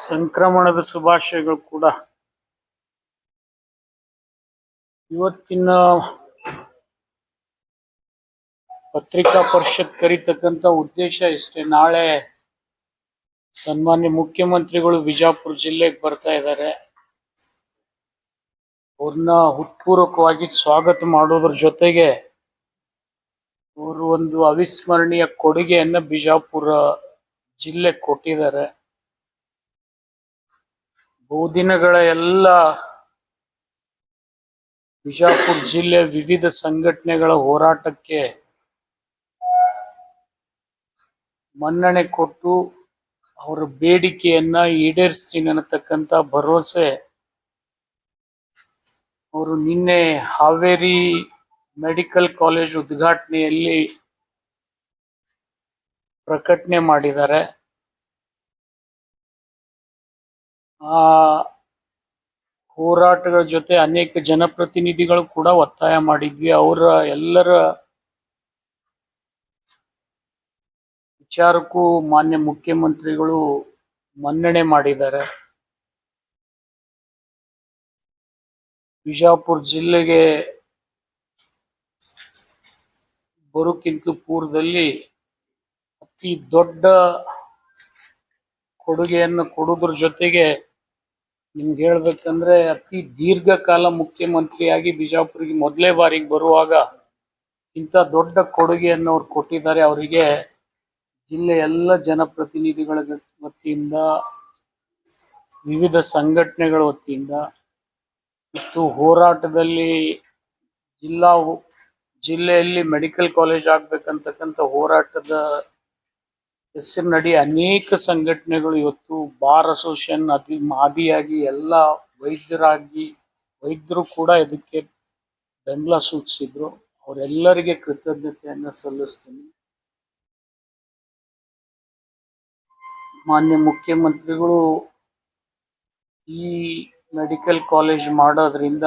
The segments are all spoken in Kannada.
ಸಂಕ್ರಮಣದ ಶುಭಾಶಯಗಳು ಕೂಡ. ಇವತ್ತಿನ ಪತ್ರಿಕಾ ಪರಿಷತ್ ಕರೀತಕ್ಕಂಥ ಉದ್ದೇಶ ಇಷ್ಟೇ. ನಾಳೆ ಸನ್ಮಾನ್ಯ ಮುಖ್ಯಮಂತ್ರಿಗಳು ಬಿಜಾಪುರ ಜಿಲ್ಲೆಗೆ ಬರ್ತಾ ಇದ್ದಾರೆ. ಅವ್ರನ್ನ ಹೃತ್ಪೂರ್ವಕವಾಗಿ ಸ್ವಾಗತ ಮಾಡೋದ್ರ ಜೊತೆಗೆ ಅವರು ಒಂದು ಅವಿಸ್ಮರಣೀಯ ಕೊಡುಗೆಯನ್ನ ಬಿಜಾಪುರ ಜಿಲ್ಲೆ ಕೊಟ್ಟಿದ್ದಾರೆ. ಬಹುದಿನಗಳ ಎಲ್ಲ ಬಿಜಾಪುರ ಜಿಲ್ಲೆ ವಿವಿಧ ಸಂಘಟನೆಗಳ ಹೋರಾಟಕ್ಕೆ ಮನ್ನಣೆ ಕೊಟ್ಟು ಅವರ ಬೇಡಿಕೆಯನ್ನ ಈಡೇರಿಸ್ತೀನಿ ಅನ್ನತಕ್ಕಂಥ ಭರವಸೆ ಅವರು ನಿನ್ನೆ ಹಾವೇರಿ ಮೆಡಿಕಲ್ ಕಾಲೇಜ್ ಉದ್ಘಾಟನೆಯಲ್ಲಿ ಪ್ರಕಟಣೆ ಮಾಡಿದ್ದಾರೆ. ಆ ಹೋರಾಟಗಳ ಜೊತೆ ಅನೇಕ ಜನಪ್ರತಿನಿಧಿಗಳು ಕೂಡ ಒತ್ತಾಯ ಮಾಡಿದ್ವಿ. ಅವರ ಎಲ್ಲರ ವಿಚಾರಕ್ಕೂ ಮಾನ್ಯ ಮುಖ್ಯಮಂತ್ರಿಗಳು ಮನ್ನಣೆ ಮಾಡಿದ್ದಾರೆ. ಬಿಜಾಪುರ ಜಿಲ್ಲೆಗೆ ಬರೋಕ್ಕಿಂತ ಪೂರ್ವದಲ್ಲಿ ಅತಿ ದೊಡ್ಡ ಕೊಡುಗೆಯನ್ನು ಕೊಡೋದ್ರ ಜೊತೆಗೆ ನಿಮ್ಗೆ ಹೇಳ್ಬೇಕಂದ್ರೆ ಅತಿ ದೀರ್ಘಕಾಲ ಮುಖ್ಯಮಂತ್ರಿಯಾಗಿ ಬಿಜಾಪುರಿಗೆ ಮೊದಲೇ ಬಾರಿಗೆ ಬರುವಾಗ ಇಂಥ ದೊಡ್ಡ ಕೊಡುಗೆಯನ್ನು ಅವ್ರು ಕೊಟ್ಟಿದ್ದಾರೆ. ಅವರಿಗೆ ಜಿಲ್ಲೆಯ ಎಲ್ಲ ಜನಪ್ರತಿನಿಧಿಗಳ ವತಿಯಿಂದ, ವಿವಿಧ ಸಂಘಟನೆಗಳ ವತಿಯಿಂದ ಮತ್ತು ಹೋರಾಟದಲ್ಲಿ ಜಿಲ್ಲೆಯಲ್ಲಿ ಮೆಡಿಕಲ್ ಕಾಲೇಜ್ ಆಗ್ಬೇಕಂತಕ್ಕಂಥ ಹೋರಾಟದ ಹೆಸರಿನಡಿ ಅನೇಕ ಸಂಘಟನೆಗಳು ಇವತ್ತು ಬಾರ್ ಅಸೋಸಿಯೇಷನ್ ಆದಿಯಾಗಿ ಎಲ್ಲ ವೈದ್ಯರು ಕೂಡ ಇದಕ್ಕೆ ಬೆಂಬಲ ಸೂಚಿಸಿದ್ರು. ಅವರೆಲ್ಲರಿಗೆ ಕೃತಜ್ಞತೆಯನ್ನು ಸಲ್ಲಿಸ್ತೀನಿ. ಮಾನ್ಯ ಮುಖ್ಯಮಂತ್ರಿಗಳು ಈ ಮೆಡಿಕಲ್ ಕಾಲೇಜ್ ಮಾಡೋದ್ರಿಂದ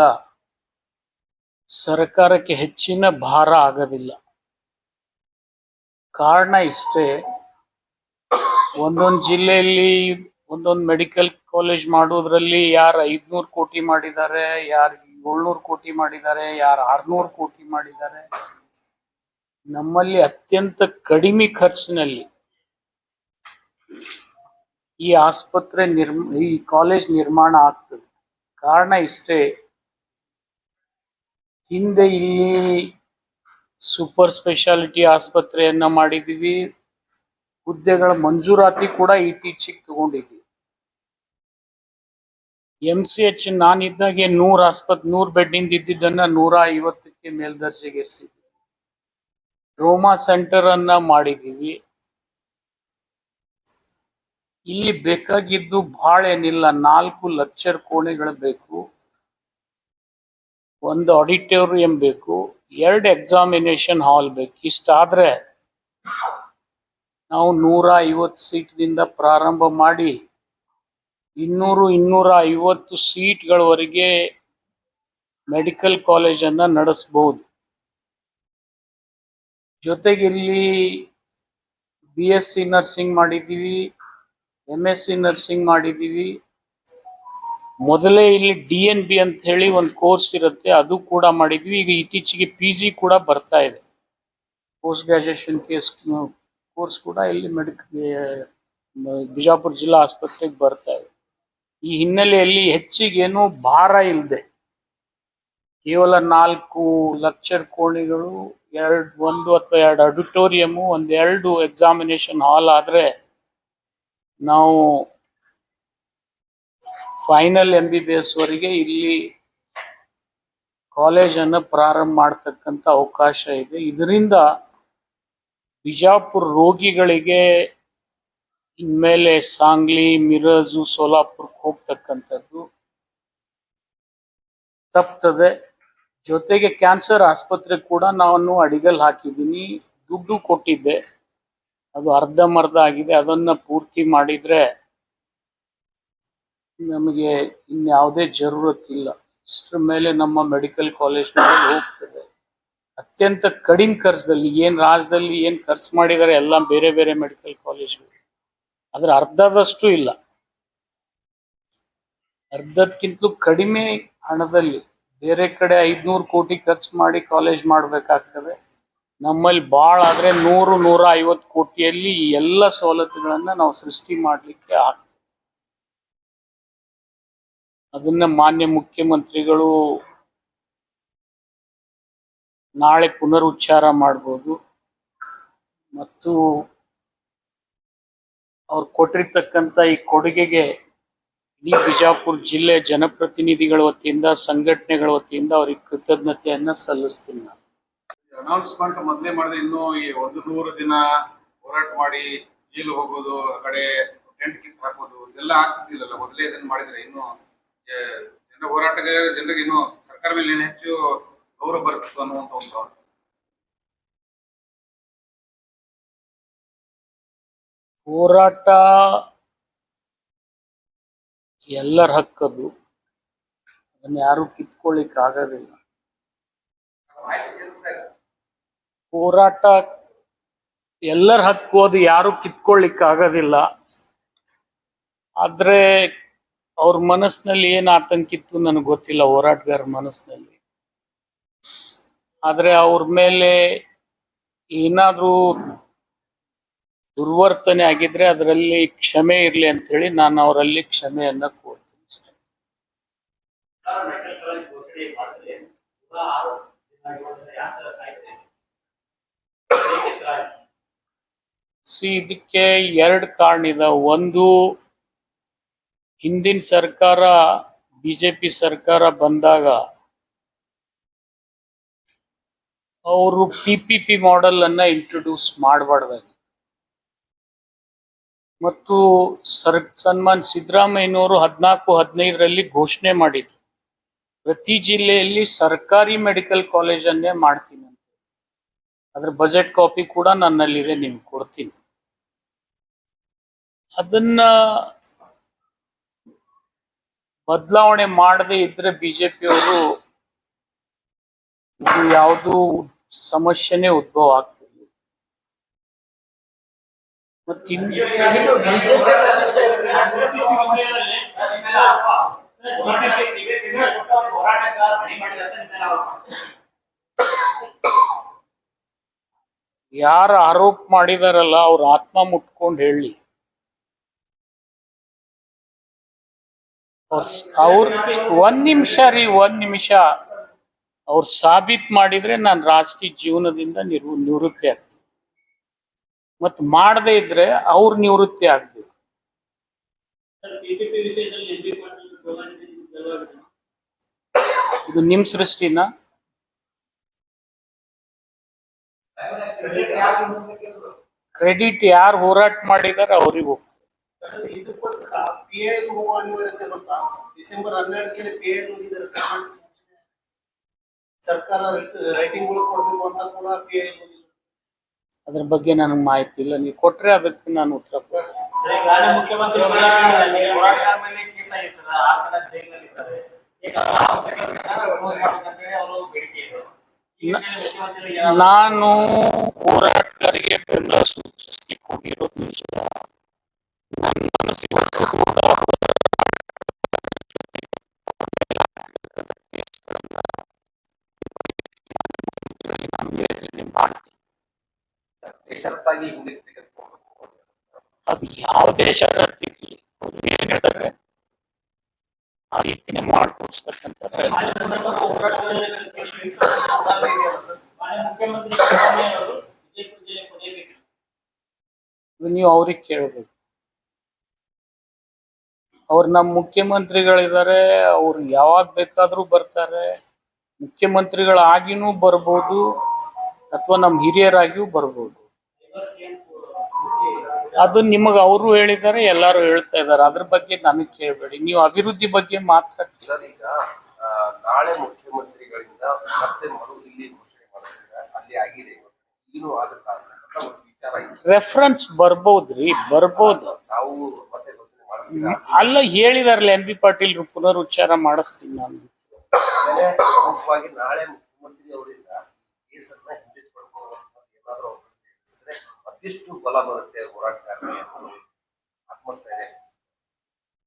ಸರ್ಕಾರಕ್ಕೆ ಹೆಚ್ಚಿನ ಭಾರ ಆಗೋದಿಲ್ಲ. ಕಾರಣ ಇಷ್ಟೇ, ಒಂದೊಂದು ಜಿಲ್ಲೆಯಲ್ಲಿ ಒಂದೊಂದು ಮೆಡಿಕಲ್ ಕಾಲೇಜ್ ಮಾಡೋದ್ರಲ್ಲಿ ಯಾರು 500 ಕೋಟಿ ಮಾಡಿದ್ದಾರೆ, ಯಾರು 700 ಕೋಟಿ ಮಾಡಿದ್ದಾರೆ, ಯಾರು 600 ಕೋಟಿ ಮಾಡಿದ್ದಾರೆ. ನಮ್ಮಲ್ಲಿ ಅತ್ಯಂತ ಕಡಿಮೆ ಖರ್ಚಿನಲ್ಲಿ ಈ ಆಸ್ಪತ್ರೆ ಈ ಕಾಲೇಜ್ ನಿರ್ಮಾಣ ಆಗ್ತದೆ. ಕಾರಣ ಇಷ್ಟೇ, ಹಿಂದೆ ಇಲ್ಲಿ ಸೂಪರ್ ಸ್ಪೆಷಾಲಿಟಿ ಆಸ್ಪತ್ರೆಯನ್ನ ಮಾಡಿದೀವಿ, ಹುದ್ದೆಗಳ ಮಂಜೂರಾತಿ ಕೂಡ ಇತ್ತೀಚೆಗೆ ತಗೊಂಡಿದ್ವಿ. MCH ನಾನಿದ್ದಾಗೆ 100 ಬೆಡ್ಡಿಂದ ಇದ್ದಿದ್ದನ್ನ 150ಕ್ಕೆ ಮೇಲ್ದರ್ಜೆಗೆ ಏರಿಸಿದ್ವಿ. ಟ್ರೋಮಾ ಸೆಂಟರ್ ಅನ್ನ ಮಾಡಿದೀವಿ. ಇಲ್ಲಿ ಬೇಕಾಗಿದ್ದು ಬಹಳ ಏನಿಲ್ಲ, 4 ಲೆಕ್ಚರ್ ಕೋಣೆಗಳು ಬೇಕು, ಒಂದು ಆಡಿಟೋರಿಯಂ ಬೇಕು, 2 ಎಕ್ಸಾಮಿನೇಷನ್ ಹಾಲ್ ಬೇಕು. ಇಷ್ಟಾದ್ರೆ ನಾವು 150 ಸೀಟ್ನಿಂದ ಪ್ರಾರಂಭ ಮಾಡಿ 200-250 ಸೀಟ್ಗಳವರೆಗೆ ಮೆಡಿಕಲ್ ಕಾಲೇಜನ್ನ ನಡೆಸಬಹುದು. ಜೊತೆಗೆ ಇಲ್ಲಿ BSc ನರ್ಸಿಂಗ್ ಮಾಡಿದ್ದೀವಿ, MSc ನರ್ಸಿಂಗ್ ಮಾಡಿದ್ದೀವಿ. ಮೊದಲೇ ಇಲ್ಲಿ DNB ಅಂತ ಹೇಳಿ ಒಂದು ಕೋರ್ಸ್ ಇರುತ್ತೆ, ಅದು ಕೂಡ ಮಾಡಿದ್ವಿ. ಈಗ ಇತ್ತೀಚೆಗೆ PG ಕೂಡ ಬರ್ತಾ ಇದೆ, ಪೋಸ್ಟ್ ಗ್ರಾಜುಯೇಷನ್ ಕೋರ್ಸ್ ಕೂಡ ಇಲ್ಲಿ ಬಿಜಾಪುರ ಜಿಲ್ಲಾ ಆಸ್ಪತ್ರೆಗೆ ಬರ್ತಾ ಇದೆ. ಈ ಹಿನ್ನೆಲೆಯಲ್ಲಿ ಹೆಚ್ಚಿಗೇನು ಭಾರ ಇಲ್ಲದೆ ಕೇವಲ 4 ಲೆಕ್ಚರ್ ಕೋಣೆಗಳು, 1 ಅಥವಾ 2 ಆಡಿಟೋರಿಯಮು, 2 ಎಕ್ಸಾಮಿನೇಷನ್ ಹಾಲ್ ಆದ್ರೆ ನಾವು ಫೈನಲ್ MBBS ವರೆಗೆ ಇಲ್ಲಿ ಕಾಲೇಜನ್ನು ಪ್ರಾರಂಭ ಮಾಡತಕ್ಕಂಥ ಅವಕಾಶ ಇದೆ. ಇದರಿಂದ ಬಿಜಾಪುರ ರೋಗಿಗಳಿಗೆ ಇನ್ಮೇಲೆ ಸಾಂಗ್ಲಿ, ಮಿರಜು, ಸೋಲಾಪುರಕ್ಕೆ ಹೋಗ್ತಕ್ಕಂಥದ್ದು ತಪ್ತದೆ. ಜೊತೆಗೆ ಕ್ಯಾನ್ಸರ್ ಆಸ್ಪತ್ರೆ ಕೂಡ ನಾನು ಅಡಿಗಲ್ ಹಾಕಿದ್ದೀನಿ, ದುಡ್ಡು ಕೊಟ್ಟಿದ್ದೆ, ಅದು ಅರ್ಧಂಬರ್ಧ ಆಗಿದೆ. ಅದನ್ನ ಪೂರ್ತಿ ಮಾಡಿದ್ರೆ ನಮಗೆ ಇನ್ಯಾವುದೇ ಜರೂರತ್ತಿಲ್ಲ. ಇಷ್ಟರ ಮೇಲೆ ನಮ್ಮ ಮೆಡಿಕಲ್ ಕಾಲೇಜ್ ಹೋಗ್ತದೆ. ಅತ್ಯಂತ ಕಡಿಮೆ ಖರ್ಚದಲ್ಲಿ, ರಾಜ್ಯದಲ್ಲಿ ಏನು ಖರ್ಚು ಮಾಡಿದ್ದಾರೆ ಎಲ್ಲ ಬೇರೆ ಬೇರೆ ಮೆಡಿಕಲ್ ಕಾಲೇಜ್ಗಳು, ಅದರ ಅರ್ಧದಷ್ಟು ಇಲ್ಲ. ಅರ್ಧಕ್ಕಿಂತಲೂ ಕಡಿಮೆ ಹಣದಲ್ಲಿ ಬೇರೆ ಕಡೆ 500 ಕೋಟಿ ಖರ್ಚು ಮಾಡಿ ಕಾಲೇಜ್ ಮಾಡಬೇಕಾಗ್ತದೆ. ನಮ್ಮಲ್ಲಿ ಭಾಳ ಆದರೆ 100-150 ಕೋಟಿಯಲ್ಲಿ ಈ ಎಲ್ಲ ಸವಲತ್ತುಗಳನ್ನ ನಾವು ಸೃಷ್ಟಿ ಮಾಡಲಿಕ್ಕೆ ಆಗ್ತದೆ. ಅದನ್ನ ಮಾನ್ಯ ಮುಖ್ಯಮಂತ್ರಿಗಳು ನಾಳೆ ಪುನರುಚ್ಚಾರ ಮಾಡ್ಬೋದು ಮತ್ತು ಅವ್ರು ಕೊಟ್ಟಿರ್ತಕ್ಕಂಥ ಈ ಕೊಡುಗೆಗೆ ಇಡೀ ಬಿಜಾಪುರ ಜಿಲ್ಲೆ ಜನಪ್ರತಿನಿಧಿಗಳ ವತಿಯಿಂದ, ಸಂಘಟನೆಗಳ ವತಿಯಿಂದ ಅವ್ರಿಗೆ ಕೃತಜ್ಞತೆಯನ್ನ ಸಲ್ಲಿಸ್ತೀನಿ ನಾನು. ಅನೌನ್ಸ್ಮೆಂಟ್ ಮೊದಲೇ ಮಾಡಿದ್ರೆ ಇನ್ನೂ ಈ 100 ದಿನ ಹೋರಾಟ ಮಾಡಿ ಜೈಲು ಹೋಗೋದು, ಆ ಕಡೆ ಟೆಂಟ್ ಕಿಟ್ ಹಾಕೋದು ಇದೆಲ್ಲ ಆಗ್ತಿದ್ದಿಲ್ಲಲ್ಲ. ಮೊದಲೇ ಇದನ್ನ ಮಾಡಿದ್ರೆ ಇನ್ನು ಜನ ಹೋರಾಟಗಾರರ ಜನರಿಗೆ ಇನ್ನು ಸರ್ಕಾರ ಮೇಲೆ ಏನು ಹೆಚ್ಚು ಗೌರವ ಬರ್ತಿತ್ತು ಅನ್ನುವಂತ ಒಂದು ಹೋರಾಟ ಎಲ್ಲರ ಹಕ್ಕದು, ಅದನ್ನ ಯಾರು ಕಿತ್ಕೊಳ್ಳಿಕ್ ಆಗೋದಿಲ್ಲ. ಹೋರಾಟ ಎಲ್ಲರ ಹಕ್ಕು, ಅದು ಯಾರು ಕಿತ್ಕೊಳ್ಳಿಕ್ ಆಗೋದಿಲ್ಲ. ಆದ್ರೆ ಅವ್ರ ಮನಸ್ಸಿನಲ್ಲಿ ಏನ್ ಆತಂಕಿತ್ತು ನನಗೆ ಗೊತ್ತಿಲ್ಲ, ಹೋರಾಟಗಾರ ಮನಸ್ಸಿನಲ್ಲಿ. ಆದ್ರೆ ಅವ್ರ ಮೇಲೆ ಏನಾದ್ರೂ ದುರ್ವರ್ತನೆ ಆಗಿದ್ರೆ ಅದರಲ್ಲಿ ಕ್ಷಮೆ ಇರ್ಲಿ ಅಂತ ಹೇಳಿ ನಾನು ಅವರಲ್ಲಿ ಕ್ಷಮೆಯನ್ನ ಕೋರ್ತೀನಿ ಅಷ್ಟೇ. ಇದಕ್ಕೆ 2 ಕಾರಣ ಇದೆ. ಒಂದು, ಹಿಂದಿನ ಸರ್ಕಾರ ಬಿಜೆಪಿ ಸರ್ಕಾರ ಬಂದಾಗ ಅವರು PPP ಮಾಡೆಲ್ ಅನ್ನ ಇಂಟ್ರೊಡ್ಯೂಸ್ ಮಾಡಬಾರ್ದಾಗಿತ್ತು ಮತ್ತು ಸನ್ಮಾನ್ ಸಿದ್ದರಾಮಯ್ಯನವರು 14-15ರಲ್ಲಿ ಘೋಷಣೆ ಮಾಡಿದ್ರು, ಪ್ರತಿ ಜಿಲ್ಲೆಯಲ್ಲಿ ಸರ್ಕಾರಿ ಮೆಡಿಕಲ್ ಕಾಲೇಜನ್ನೇ ಮಾಡ್ತೀನಿ ಅಂತ. ಅದ್ರ ಬಜೆಟ್ ಕಾಪಿ ಕೂಡ ನನ್ನಲ್ಲಿದೆ, ನಿಮ್ಗೆ ಕೊಡ್ತೀನಿ. ಅದನ್ನ ಬದಲಾವಣೆ ಮಾಡದೇ ಇದ್ರೆ ಬಿಜೆಪಿಯವರು ಇದು ಯಾವುದು ಸಮಸ್ಯೆನೇ ಉದ್ಭವ ಆಗ್ತದೆ. ಯಾರು ಆರೋಪ ಮಾಡಿದಾರಲ್ಲ ಅವ್ರ ಆತ್ಮ ಮುಟ್ಕೊಂಡು ಹೇಳಿ. ಅವ್ರ ಒಂದ್ ನಿಮಿಷ ಅವ್ರು ಸಾಬೀತ್ ಮಾಡಿದ್ರೆ ನಾನು ರಾಜಕೀಯ ಜೀವನದಿಂದ ನಿವೃತ್ತಿ ಆಗ್ತೀನಿ. ಮತ್ ಮಾಡದೇ ಇದ್ರೆ ಅವ್ರ ನಿವೃತ್ತಿ ಆಗ್ಬೇಕು. ಇದು ನಿಮ್ ಸೃಷ್ಟಿನ? ಕ್ರೆಡಿಟ್ ಯಾರು ಹೋರಾಟ ಮಾಡಿದಾರೆ ಅವ್ರಿಗೆ ಹೋಗ್ತದೆ. ಡಿಸೆಂಬರ್ 12ಕ್ಕೆ PI ಹೋಗಿದ್ದಾರೆ. ಸರ್ಕಾರ ರೈಟಿಂಗ್ ಕೊಡ್ಬೇಕು ಅಂತ ಕೂಡ PI ಅದ್ರ ಬಗ್ಗೆ ನನಗೆ ಮಾಹಿತಿ ಇಲ್ಲ. ನೀವು ಕೊಟ್ರೆ ಅದಕ್ಕೆ ನಾನು ಉತ್ತರ ನಾನು ಹೋರಾಟಗಾರರಿಗೆ ಬೆಂಬಲ ಸೂಚಿಸಲಿಕ್ಕೆ ಹೋಗಿರೋದು ನಿಜ. ನನ್ನ ಮನಸ್ಸಿಗೆ ಅದು ಯಾವುದೇ ಷರತ್ತಿರ್ಲಿ ಏನ್ ಹೇಳ್ತಾರೆ ಆ ರೀತಿನೇ ಮಾಡ್ಕೊಡ್ಸ್ತಕ್ಕಂಥ ನೀವು ಅವ್ರಿಗೆ ಕೇಳ್ಬೇಕು. ಅವ್ರು ನಮ್ಮ ಮುಖ್ಯಮಂತ್ರಿಗಳಿದ್ದಾರೆ, ಅವ್ರು ಯಾವಾಗ ಬೇಕಾದ್ರೂ ಬರ್ತಾರೆ. ಮುಖ್ಯಮಂತ್ರಿಗಳಾಗಿನೂ ಬರ್ಬೋದು ಅಥವಾ ನಮ್ಮ ಹಿರಿಯರಾಗಿಯೂ ಬರ್ಬೋದು. ಅದು ನಿಮಗೆ ಅವರು ಹೇಳಿದ್ದಾರೆ, ಎಲ್ಲರೂ ಹೇಳ್ತಾ ಇದ್ದಾರೆ. ಅದ್ರ ಬಗ್ಗೆ ನನಗೆ ಕೇಳಬೇಡಿ, ನೀವು ಅಭಿವೃದ್ಧಿ ಬಗ್ಗೆ ಮಾತಾಡ್ತೀವಿ. ಸರ್, ಈಗ ನಾಳೆ ಮುಖ್ಯಮಂತ್ರಿಗಳಿಂದ ಮತ್ತೆ ಮರುದಿಲ್ಲಿ ಘೋಷಣೆ ಮಾಡಿದ್ರೆ ಅಲ್ಲಿ ಆಗಿದೆ, ಏನು ಆಗುತ್ತಾ ಅಂತ ಒಂದು ವಿಚಾರ ಇದೆ. ರೆಫರೆನ್ಸ್ ಬರ್ಬೋದ್ರಿ, ಬರ್ಬೋದು. ನಾವು ಮತ್ತೆ ಘೋಷಣೆ ಮಾಡಿಸ್ತೀವಿ ಅಲ್ಲ, ಹೇಳಿದಾರಲ್ಲ MB ಪಾಟೀಲ್ ಪುನರುಚ್ಚಾರ ಮಾಡಿಸ್ತೀನಿ ನಾನು. ಪ್ರಮುಖವಾಗಿ ನಾಳೆ ಮುಖ್ಯಮಂತ್ರಿ ಅವರಿಂದ ಕೇಸನ್ನ ಹಿಂದಕ್ಕೆ ಪಡ್ಕೊಳ್ಳುವಂತ ಏನಾದರೂ ತಿಳಿಸಿದ್ರೆ ಮತ್ತಿಷ್ಟು ಬಲ ಬರುತ್ತೆ ಹೋರಾಟಗಾರರಿಗೆ ಆತ್ಮಸ್ಥೈರ್ಯ.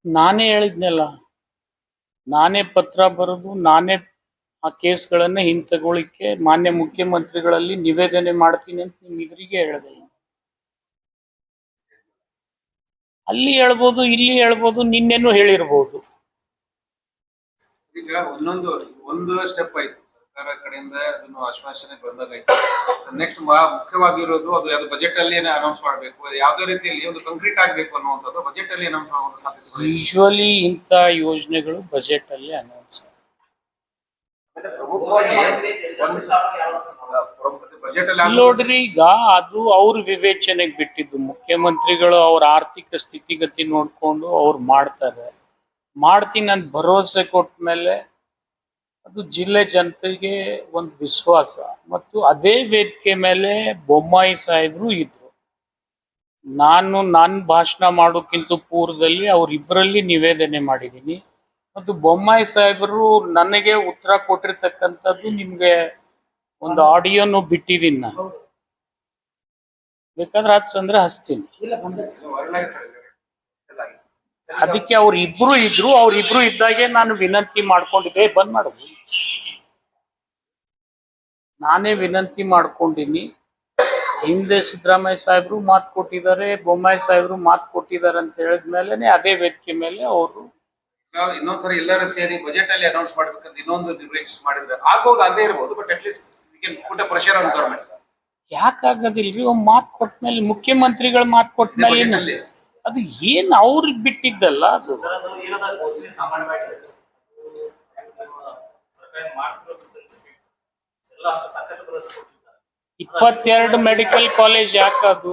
ನಾನೇ ಹೇಳಿದ್ನಲ್ಲ, ನಾನೇ ಪತ್ರ ಬರೆದು ನಾನೇ ಆ ಕೇಸ್ಗಳನ್ನ ಹಿಂತಗೊಳ್ಳಿಕ್ಕೆ ಮಾನ್ಯ ಮುಖ್ಯಮಂತ್ರಿಗಳಲ್ಲಿ ನಿವೇದನೆ ಮಾಡ್ತೀನಿ ಅಂತ ನಿಮ್ ಇದ್ರಿಗೆ ಹೇಳಿದೆ. ಅಲ್ಲಿ ಹೇಳ್ಬೋದು, ಇಲ್ಲಿ ಹೇಳ್ಬೋದು, ನಿನ್ನೆನೂ ಹೇಳಿರ್ಬೋದು. ಈಗ ಒಂದು ಸ್ಟೆಪ್ ಆಯ್ತು ಸರ್ಕಾರ ಕಡೆಯಿಂದ ಅದನ್ನು ಆಶ್ವಾಸನೆ ಬಂದಾಗಾಯ್ತು. ನೆಕ್ಸ್ಟ್ ಮುಖ್ಯವಾಗಿರೋದು ಅದು ಬಜೆಟ್ ಅಲ್ಲಿ ಅನೌನ್ಸ್ ಮಾಡಬೇಕು. ಅದು ಯಾವುದೇ ರೀತಿಯಲ್ಲಿ ಒಂದು ಕಂಕ್ರೀಟ್ ಆಗಬೇಕು ಅನ್ನುವಂಥದ್ದು ಬಜೆಟ್ ಅಲ್ಲಿ ಅನೌನ್ಸ್ ಮಾಡುವ ಸಾಧ್ಯತೆ. ಯೂಶುವಲಿ ಇಂಥ ಯೋಜನೆಗಳು ಬಜೆಟ್ ಅಲ್ಲಿ ಅನೌನ್ಸ್. ನೋಡ್ರಿ, ಈಗ ಅದು ಅವ್ರ ವಿವೇಚನೆಗೆ ಬಿಟ್ಟಿದ್ದು. ಮುಖ್ಯಮಂತ್ರಿಗಳು ಅವ್ರ ಆರ್ಥಿಕ ಸ್ಥಿತಿಗತಿ ನೋಡ್ಕೊಂಡು ಅವ್ರು ಮಾಡ್ತೀನಿ ಅಂತ ಭರವಸೆ ಕೊಟ್ಟ ಮೇಲೆ ಅದು ಜಿಲ್ಲೆ ಜನತೆಗೆ ಒಂದು ವಿಶ್ವಾಸ. ಮತ್ತು ಅದೇ ವೇದಿಕೆ ಮೇಲೆ ಬೊಮ್ಮಾಯಿ ಸಾಹೇಬರು ಇದ್ರು. ನನ್ನ ಭಾಷಣ ಮಾಡೋಕ್ಕಿಂತ ಪೂರ್ವದಲ್ಲಿ ಅವರಿಬ್ಬರಲ್ಲಿ ನಿವೇದನೆ ಮಾಡಿದ್ದೀನಿ. ಮತ್ತು ಬೊಮ್ಮಾಯಿ ಸಾಹೇಬರು ನನಗೆ ಉತ್ತರ ಕೊಟ್ಟಿರ್ತಕ್ಕಂಥದ್ದು ನಿಮ್ಗೆ ಒಂದು ಆಡಿಯೋನು ಬಿಟ್ಟಿದ್ದೀನಿ. ನಾನು ಬೇಕಾದ್ರೆ ಹಚ್ಚಂದ್ರೆ ಹಚ್ತೀನಿ. ಅದಕ್ಕೆ ಅವ್ರಿಬ್ರು ಇದ್ದಾಗೆ ನಾನು ವಿನಂತಿ ಮಾಡ್ಕೊಂಡಿದ್ದೆ. ಬಂದ್ ಮಾಡೋದು, ನಾನೇ ವಿನಂತಿ ಮಾಡ್ಕೊಂಡಿನಿ. ಹಿಂದೆ ಸಿದ್ದರಾಮಯ್ಯ ಸಾಹೇಬರು ಮಾತು ಕೊಟ್ಟಿದ್ದಾರೆ, ಬೊಮ್ಮಾಯಿ ಸಾಹೇಬರು ಮಾತು ಕೊಟ್ಟಿದ್ದಾರೆ ಅಂತ ಹೇಳಿದ್ಮೇಲೆ ಅದೇ ವೇದಿಕೆ ಮೇಲೆ ಅವರು ಇನ್ನೊಂದ್ಸರಿ ಎಲ್ಲರೂ ಸೇರಿ ಬಜೆಟ್ ಅಲ್ಲಿ ಅನೌನ್ಸ್ ಮಾಡ್ಬೇಕಂತ ಇನ್ನೊಂದು ನಿರ್ಣಯ ಮಾಡಿದ್ರೆ ಆಗ್ಬಹುದು, ಅದೇ ಇರಬಹುದು. But at least put pressure on government. ಯಾಕಾಗದಿಲ್ರಿ? ಒಮ್ಮೆ ಮಾತು ಕೊಟ್ಮೇಲೆ, ಮುಖ್ಯಮಂತ್ರಿಗಳ ಮಾತು ಕೊಟ್ಮೇಲೆ ಅದು ಏನ್ ಅವ್ರಿಗೆ ಬಿಟ್ಟಿದ್ದಲ್ಲ. ಅದು 22 ಮೆಡಿಕಲ್ ಕಾಲೇಜ್ ಯಾಕದು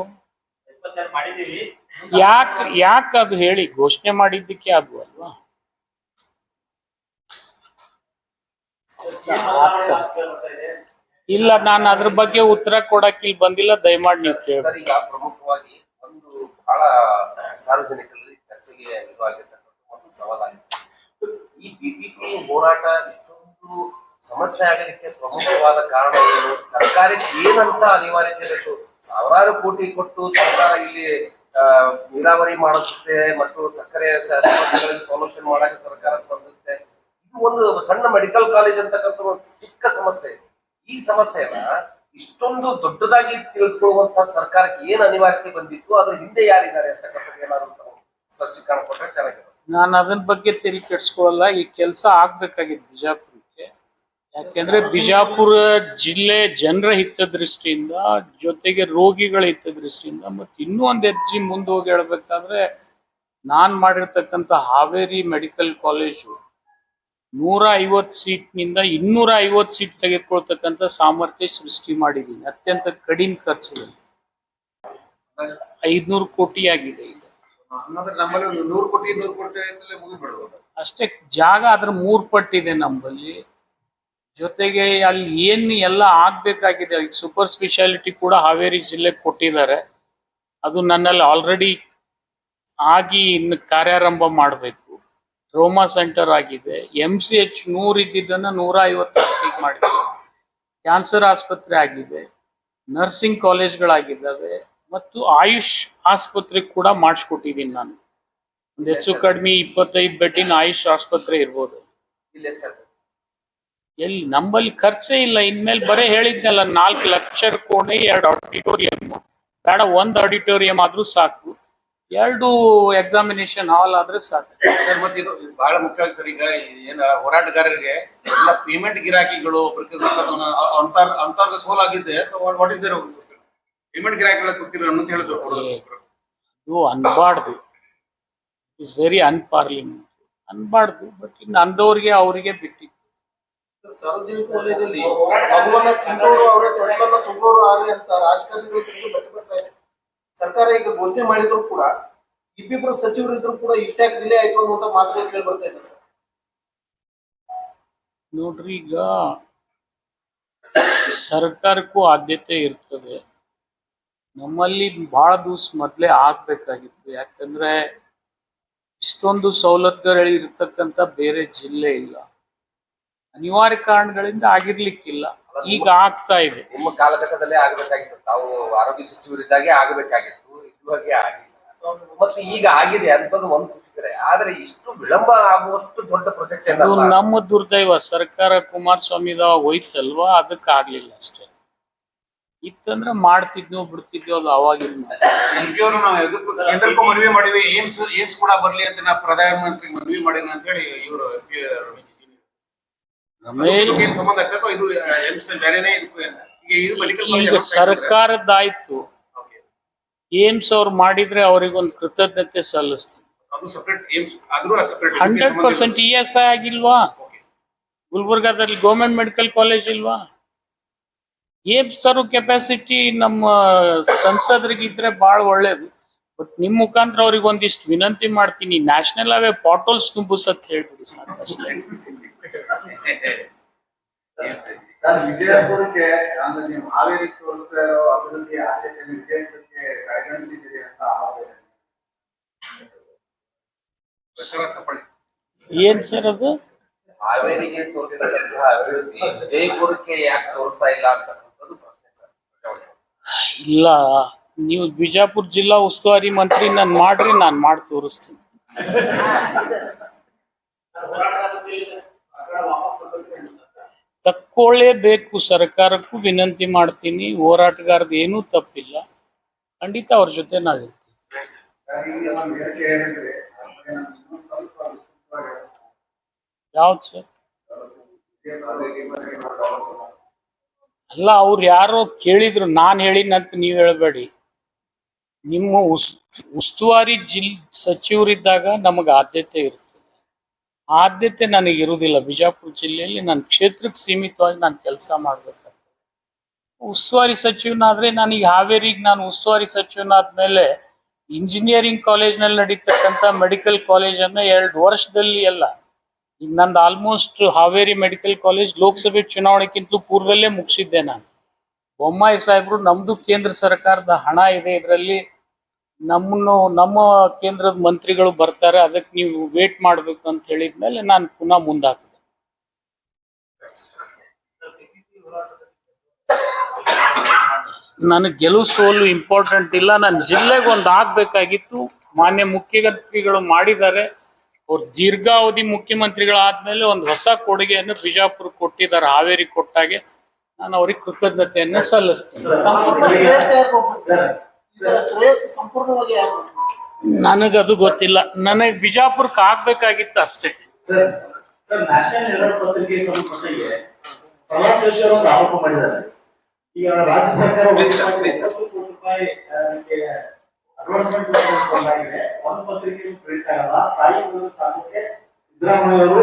ಯಾಕದು ಹೇಳಿ? ಘೋಷಣೆ ಮಾಡಿದ್ದಕ್ಕೆ ಅದು ಅಲ್ವಾ? ಇಲ್ಲ, ನಾನು ಅದ್ರ ಬಗ್ಗೆ ಉತ್ತರ ಕೊಡಕ್ಕೆ ಇಲ್ಲಿ ಬಂದಿಲ್ಲ. ದಯಮಾಡಿ ನೀವು ಕೇಳಿ. ಸರ್, ಈಗ ಪ್ರಮುಖವಾಗಿ ಒಂದು ಬಹಳ ಸಾರ್ವಜನಿಕರಲ್ಲಿ ಚರ್ಚೆಗೆ ಇರುವಾಗಿರ್ತಕ್ಕಂಥ ಒಂದು ಸವಾಲಾಗಿದೆ. ಈ ಬಿಪಿಪಿ ಹೋರಾಟ ಇಷ್ಟೊಂದು ಸಮಸ್ಯೆ ಆಗಲಿಕ್ಕೆ ಪ್ರಮುಖವಾದ ಕಾರಣ ಏನು? ಸರ್ಕಾರಕ್ಕೆ ಏನಂತ ಅನಿವಾರ್ಯತೆ ಬೇಕು? ಸಾವಿರಾರು ಕೋಟಿ ಕೊಟ್ಟು ಸರ್ಕಾರ ಇಲ್ಲಿ ನೀರಾವರಿ ಮಾಡಿಸುತ್ತೆ ಮತ್ತು ಸಕ್ಕರೆ ಸಮಸ್ಯೆಗಳಿಗೆ ಸೊಲ್ಯೂಷನ್ ಮಾಡಕ್ಕೆ ಸರ್ಕಾರ ಸ್ಪಂದಿಸುತ್ತೆ. ಇದು ಒಂದು ಸಣ್ಣ ಮೆಡಿಕಲ್ ಕಾಲೇಜ್ ಅಂತಕ್ಕಂಥ ಒಂದು ಚಿಕ್ಕ ಸಮಸ್ಯೆ. ಈ ಸಮಸ್ಯೆನ ಇಷ್ಟೊಂದು ದೊಡ್ಡದಾಗಿ ತಿಳ್ಕೊಳ್ಳುವಂತ ಸರ್ಕಾರಕ್ಕೆ ಏನ್ ಅನಿವಾರ್ಯತೆ ಬಂದಿತ್ತು? ಅದ್ರ ಹಿಂದೆ ಯಾರಿದ್ದಾರೆ ಅಂತಕ್ಕಂಥದ್ದು ಏನಾದ್ರು ಸ್ಪಷ್ಟೀಕರಣ ಕೊಟ್ಟರೆ ಚೆನ್ನಾಗಿರುತ್ತೆ. ನಾನು ಅದನ್ನ ಬಗ್ಗೆ ತಿಳಿ ಕೆಡ್ಸ್ಕೊಳ್ಳಲ್ಲ. ಈ ಕೆಲಸ ಆಗ್ಬೇಕಾಗಿತ್ತು ಬಿಜಾಪುರಕ್ಕೆ. ಯಾಕೆಂದ್ರೆ ಬಿಜಾಪುರ ಜಿಲ್ಲೆ ಜನರ ಹಿತದೃಷ್ಟಿಯಿಂದ, ಜೊತೆಗೆ ರೋಗಿಗಳ ಹಿತದೃಷ್ಟಿಯಿಂದ, ಮತ್ತು ಇನ್ನೂ ಒಂದು ಹೆಜ್ಜೆ ಮುಂದೆ ಹೋಗಿ ಹೇಳ್ಬೇಕಾದ್ರೆ, ನಾನ್ ಮಾಡಿರ್ತಕ್ಕಂಥ ಹಾವೇರಿ ಮೆಡಿಕಲ್ ಕಾಲೇಜು 150 ಸೀಟ್ನಿಂದ 250 ಸೀಟ್ ತೆಗೆದುಕೊಳ್ತಕ್ಕಂಥ ಸಾಮರ್ಥ್ಯ ಸೃಷ್ಟಿ ಮಾಡಿದ್ದೀನಿ. ಅತ್ಯಂತ ಕಡಿಮೆ ಖರ್ಚಿನಲ್ಲಿ 500 ಕೋಟಿ ಆಗಿದೆ ಈಗ. ನಮ್ಮಲ್ಲಿ ಒಂದು 100 ಕೋಟಿ ಮುಗಿಬಿಡ್ಬೋದು ಅಷ್ಟೇ. ಜಾಗ ಅದ್ರ 3 ಪಟ್ಟಿದೆ ನಮ್ಮಲ್ಲಿ. ಜೊತೆಗೆ ಅಲ್ಲಿ ಏನು ಎಲ್ಲ ಆಗ್ಬೇಕಾಗಿದೆ. ಈಗ ಸೂಪರ್ ಸ್ಪೆಷಾಲಿಟಿ ಕೂಡ ಹಾವೇರಿ ಜಿಲ್ಲೆಗೆ ಕೊಟ್ಟಿದ್ದಾರೆ. ಅದು ನನ್ನಲ್ಲಿ ಆಲ್ರೆಡಿ ಆಗಿ ಇನ್ನು ಕಾರ್ಯಾರಂಭ ಮಾಡಬೇಕು. ಟ್ರೋಮಾ ಸೆಂಟರ್ ಆಗಿದೆ. MCH 100 ಇದ್ದಿದ್ದನ್ನು 150 ಮಾಡಿದೆ. ಕ್ಯಾನ್ಸರ್ ಆಸ್ಪತ್ರೆ ಆಗಿದೆ. ನರ್ಸಿಂಗ್ ಕಾಲೇಜ್ಗಳಾಗಿದ್ದಾವೆ. ಮತ್ತು ಆಯುಷ್ ಆಸ್ಪತ್ರೆ ಕೂಡ ಮಾಡಿಸ್ಕೊಟ್ಟಿದ್ದೀನಿ ನಾನು. ಒಂದು ಹೆಚ್ಚು ಕಡಿಮೆ 25 ಬೆಡ್ಡಿನ ಆಯುಷ್ ಆಸ್ಪತ್ರೆ ಇರ್ಬೋದು. ಎಲ್ಲಿ ನಮ್ಮಲ್ಲಿ ಖರ್ಚೇ ಇಲ್ಲ. ಇನ್ಮೇಲೆ ಬರೀ ಹೇಳಿದ್ನಲ್ಲ, 4 ಲಕ್ಷ ಕೋಣೆ, 2 ಆಡಿಟೋರಿಯಂ, ಬೇಡ 1 ಆಡಿಟೋರಿಯಂ ಆದ್ರೂ ಸಾಕು, 2 ಎಕ್ಸಾಮಿನೇಷನ್ ಹಾಲ್ ಆದ್ರೆ ಸಾಕು. ಸರ್, ಮತ್ತೆ ಇದು ಬಹಳ ಮುಖ್ಯವಾಗಿ ಸರ್, ಈಗ ಏನ ಹೋರಾಟಗಾರರಿಗೆ ಎಲ್ಲ ಪೇಮೆಂಟ್ ಗಿರಾಕಿಗಳು ಅಂತರ್ಗ ಸೋಲಾಗಿದ್ದೆ. ವಾಟ್ ಇಸ್ ದೇರ್ ಪೇಮೆಂಟ್ ಗಿರಾಕಿಗಳ ಕೂತಿರೋ ಅಂತ ಹೇಳಿದ್ರು. ಅದು ಅನ್ಬಾರ್ದು. ಇಟ್ಸ್ ವೆರಿ ಅನ್ಪಾರ್ಲಿಮೆಂಟ್, ಅನ್ಬಾರ್ದು. ಬಟ್ ಇನ್ನು ಅಂದವ್ರಿಗೆ ಅವರಿಗೆ ಬಿಟ್ಟಿತ್ತು. ಸಾರ್ವಜನಿಕ ವಲಯದಲ್ಲಿ ಮಗುವನ್ನ ಚುಂಡೋರು ಅವರೇ, ತೊಡಲನ್ನ ಚುಂಡೋರು ಅವರೇ ಅಂತ ರಾಜಕಾರಣಿಗಳು ಬಟ್ಟೆ ಬರ್ತಾ ಇದೆ. ಸರ್ಕಾರ ಈಗ ಘೋಷಣೆ ಮಾಡಿದ್ರು ಕೂಡ ಇಬ್ಬಿಬ್ರು ಸಚಿವರು ಇದ್ರು ಕೂಡ ಇಷ್ಟಾಗಿ ಡಿಲೇ ಆಯ್ತು ಅನ್ನುವಂತ ಮಾತುಗಳು ಕೇಳಿ ಬರ್ತಾ ಇದೆ ಸರ್. ನೋಡ್ರಿ, ಈಗ ಸರ್ಕಾರಕ್ಕೂ ಆದ್ಯತೆ ಇರ್ತದೆ. ನಮ್ಮಲ್ಲಿ ಬಹಳ ದಿವಸ ಮೊದಲೇ ಆಗ್ಬೇಕಾಗಿತ್ತು. ಯಾಕಂದ್ರೆ ಇಷ್ಟೊಂದು ಸವಲತ್ತುಗಳು ಇರ್ತಕ್ಕಂಥ ಬೇರೆ ಜಿಲ್ಲೆ ಇಲ್ಲ. ಅನಿವಾರ್ಯ ಕಾರಣಗಳಿಂದ ಆಗಿರ್ಲಿಕ್ಕಿಲ್ಲ. ಈಗ ಆಗ್ತಾ ಇದೆ. ನಿಮ್ಮ ಕಾಲಘಟ್ಟದಲ್ಲೇ ಆಗಬೇಕಾಗಿತ್ತು. ತಾವು ಆರೋಗ್ಯ ಸಚಿವರಿದ್ದಾಗೆ ಆಗಬೇಕಾಗಿತ್ತು. ಇದುವಾಗೆ ಆಗಿಲ್ಲ. ಮತ್ತೆ ಈಗ ಆಗಿದೆ ಅಂತದ್ದು ಒಂದು ಖುಷಿಕರ. ಆದ್ರೆ ಇಷ್ಟು ವಿಳಂಬ ಆಗುವಷ್ಟು ದೊಡ್ಡ ಪ್ರಾಜೆಕ್ಟ್ ಅದು ನಮ್ಮ ದುರ್ದೈವ. ಸರ್ಕಾರ ಕುಮಾರಸ್ವಾಮಿದವಾಗ ಹೋಯ್ತಲ್ವಾ, ಅದಕ್ಕೆ ಆಗ್ಲಿಲ್ಲ ಅಷ್ಟೇ. ಇತ್ತಂದ್ರೆ ಮಾಡ್ತಿದ್ವು ಬಿಡ್ತಿದ್ವು, ಅದು ಅವಾಗಿಲ್ಲ. MP ಅವರು ನಾವು ಎದಕ್ಕೂ ಕೇಂದ್ರಕ್ಕೂ ಮನವಿ ಮಾಡಿವಿ, ಏಮ್ಸ್ ಕೂಡ ಬರ್ಲಿ ಅಂತ ನಾ ಪ್ರಧಾನಮಂತ್ರಿ ಮನವಿ ಮಾಡಿನ ಅಂತ ಹೇಳಿ ಇವರು ರಮೇಶ್ ಏನ್ ಸಂಬಂಧ ಆಗ್ತದೋ ಇದು ಏಮ್ಸ್ ಬೇರೆನೇ ಇದು ಮೆಡಿಕಲ್ ಈಗ ಸರ್ಕಾರದ್ದಾಯ್ತು, ಏಮ್ಸ್ ಅವ್ರು ಮಾಡಿದ್ರೆ ಅವ್ರಿಗೊಂದು ಕೃತಜ್ಞತೆ ಸಲ್ಲಿಸ್ತೀನಿ. ಅದು ಸಪರೇಟ್ ಏಮ್ಸ್ ಆದ್ರೂ ಸಪರೇಟ್ 100% ESI ಆಗಿಲ್ವಾ? ಗುಲ್ಬರ್ಗಾದಲ್ಲಿ ಗೌರ್ಮೆಂಟ್ ಮೆಡಿಕಲ್ ಕಾಲೇಜ್ ಇಲ್ವಾ? ಏಮ್ಸ್ ತರೋ ಕೆಪಾಸಿಟಿ ನಮ್ಮ ಸಂಸದರಿಗಿದ್ರೆ ಬಹಳ ಒಳ್ಳೇದು. ಬಟ್ ನಿಮ್ ಮುಖಾಂತರ ಅವ್ರಿಗೆ ಒಂದಿಷ್ಟು ವಿನಂತಿ ಮಾಡ್ತೀನಿ, ನ್ಯಾಷನಲ್ ಹೈವೇ ಪಾಟೋಲ್ಸ್ ತುಂಬಿಸತ್ ಹೇಳ್ಬಿಡಿ ಸಾಕಷ್ಟೇ. ವಿಜಯಪುರಕ್ಕೆ ಅಂದ್ರೆ ನೀವು ಹಾವೇರಿ ತೋರಿಸ್ತಾ ಇರೋ ಅಭಿವೃದ್ಧಿ ಆದ್ಯತೆಯನ್ನು ವಿಜಯಪುರಕ್ಕೆ ಕಡೆಗಣಿಸಿದ್ದೀರಿ ಅಂತ ಆರೋಪ ಇದೆ. ಏನ್ ಸರ್ ಅದು? ಹಾವೇರಿಗೆ ತೋರಿಸಿದಂತಹ ಅಭಿವೃದ್ಧಿ ವಿಜಯಪುರಕ್ಕೆ ಯಾಕೆ ತೋರಿಸ್ತಾ ಇಲ್ಲ ಅಂತಕ್ಕಂಥದ್ದು ಪ್ರಶ್ನೆ ಸರ್. ಇಲ್ಲ, ನೀವು ಬಿಜಾಪುರ ಜಿಲ್ಲಾ ಉಸ್ತುವಾರಿ ಮಂತ್ರಿ ನಾನು ಮಾಡ್ರಿ, ನಾನು ಮಾಡಿ ತೋರಿಸ್ತೀನಿ. ತಕ್ಕೊಳ್ಳೇಬೇಕು, ಸರ್ಕಾರಕ್ಕೂ ವಿನಂತಿ ಮಾಡ್ತೀನಿ. ಹೋರಾಟಗಾರದ ಏನೂ ತಪ್ಪಿಲ್ಲ, ಖಂಡಿತ ಅವ್ರ ಜೊತೆ ನಾವಿರ್ತೀವಿ. ಈಗ ಒಂದು ಹೇಳಿಕೆ ಹೇಳಿದ್ರೆ ಇನ್ನೊಂದು ಸ್ವಲ್ಪ ವಿಸ್ತೃತವಾಗಿ ಯಾವ್ದು ಸರ್? ಅಲ್ಲ, ಅವ್ರು ಯಾರೋ ಕೇಳಿದ್ರು, ನಾನು ಹೇಳಿನಂತ ನೀವು ಹೇಳ್ಬೇಡಿ. ನಿಮ್ಮ ಉಸ್ತುವಾರಿ ಸಚಿವರಿದ್ದಾಗ ನಮಗೆ ಆದ್ಯತೆ ಇರ್ತದೆ. ಆದ್ಯತೆ ನನಗೆ ಇರುವುದಿಲ್ಲ. ಬಿಜಾಪುರ ಜಿಲ್ಲೆಯಲ್ಲಿ ನನ್ನ ಕ್ಷೇತ್ರಕ್ಕೆ ಸೀಮಿತವಾಗಿ ನಾನು ಕೆಲಸ ಮಾಡ್ಬೇಕಾಗ್ತದೆ. ಉಸ್ತುವಾರಿ ಸಚಿವನಾದ್ರೆ ನನಗೆ ಹಾವೇರಿಗೆ ನಾನು ಉಸ್ತುವಾರಿ ಸಚಿವನಾದ್ಮೇಲೆ ಇಂಜಿನಿಯರಿಂಗ್ ಕಾಲೇಜ್ನಲ್ಲಿ ನಡೀತಕ್ಕಂಥ ಮೆಡಿಕಲ್ ಕಾಲೇಜನ್ನು 2 ವರ್ಷದಲ್ಲಿ ಎಲ್ಲ, ಈಗ ನಂದು ಆಲ್ಮೋಸ್ಟ್ ಹಾವೇರಿ ಮೆಡಿಕಲ್ ಕಾಲೇಜ್ ಲೋಕಸಭೆ ಚುನಾವಣೆಗಿಂತಲೂ ಪೂರ್ವದಲ್ಲೇ ಮುಗಿಸಿದ್ದೆ ನಾನು. ಬೊಮ್ಮಾಯಿ ಸಾಹೇಬರು ನಮ್ದು ಕೇಂದ್ರ ಸರ್ಕಾರದ ಹಣ ಇದೆ, ಇದರಲ್ಲಿ ನಮ್ಮ ಕೇಂದ್ರದ ಮಂತ್ರಿಗಳು ಬರ್ತಾರೆ, ಅದಕ್ಕೆ ನೀವು ವೇಟ್ ಮಾಡ್ಬೇಕು ಅಂತ ಹೇಳಿದ್ಮೇಲೆ ನಾನು ಪುನಃ ಮುಂದಾಕಿದೆ. ನನಗೆ ಗೆಲುವು ಸೋಲು ಇಂಪಾರ್ಟೆಂಟ್ ಇಲ್ಲ, ನನ್ನ ಜಿಲ್ಲೆಗೆ ಒಂದು ಆಗ್ಬೇಕಾಗಿತ್ತು. ಮಾನ್ಯ ಮುಖ್ಯಮಂತ್ರಿಗಳು ಮಾಡಿದ್ದಾರೆ. ಅವ್ರು ದೀರ್ಘಾವಧಿ ಮುಖ್ಯಮಂತ್ರಿಗಳಾದ್ಮೇಲೆ ಒಂದು ಹೊಸ ಕೊಡುಗೆಯನ್ನು ಬಿಜಾಪುರ ಕೊಟ್ಟಿದ್ದಾರೆ, ಹಾವೇರಿ ಕೊಟ್ಟಾಗೆ ನಾನು ಅವ್ರಿಗೆ ಕೃತಜ್ಞತೆಯನ್ನು ಸಲ್ಲಿಸ್ತೀನಿ. ಸಂಪೂರ್ಣವಾಗಿ ನನಗದು ಗೊತ್ತಿಲ್ಲ, ನನಗೆ ಬಿಜಾಪುರಕ್ಕೆ ಆಗ್ಬೇಕಾಗಿತ್ತು ಅಷ್ಟೇ. ಸರ್ ನ್ಯಾಷನಲ್ ಹೆರಾಲ್ಡ್ ಪತ್ರಿಕೆ ಸಂಸ್ಥೆಗೆ ಪ್ರಹ್ಲಾದ್ ಜೋಶಿ ಅವರು ಒಂದು ಆರೋಪ ಮಾಡಿದ್ದಾರೆ. ಈಗ ರಾಜ್ಯ ಸರ್ಕಾರ ಅಡ್ವಾನ್ಸ್ಮೆಂಟ್ ಒಂದು ಪತ್ರಿಕೆ ಪ್ರಿಂಟ್ ಆಗಲ್ಲ, ತಾಯಿ ಸಾಧನೆಗೆ ಸಿದ್ದರಾಮಯ್ಯ ಅವರು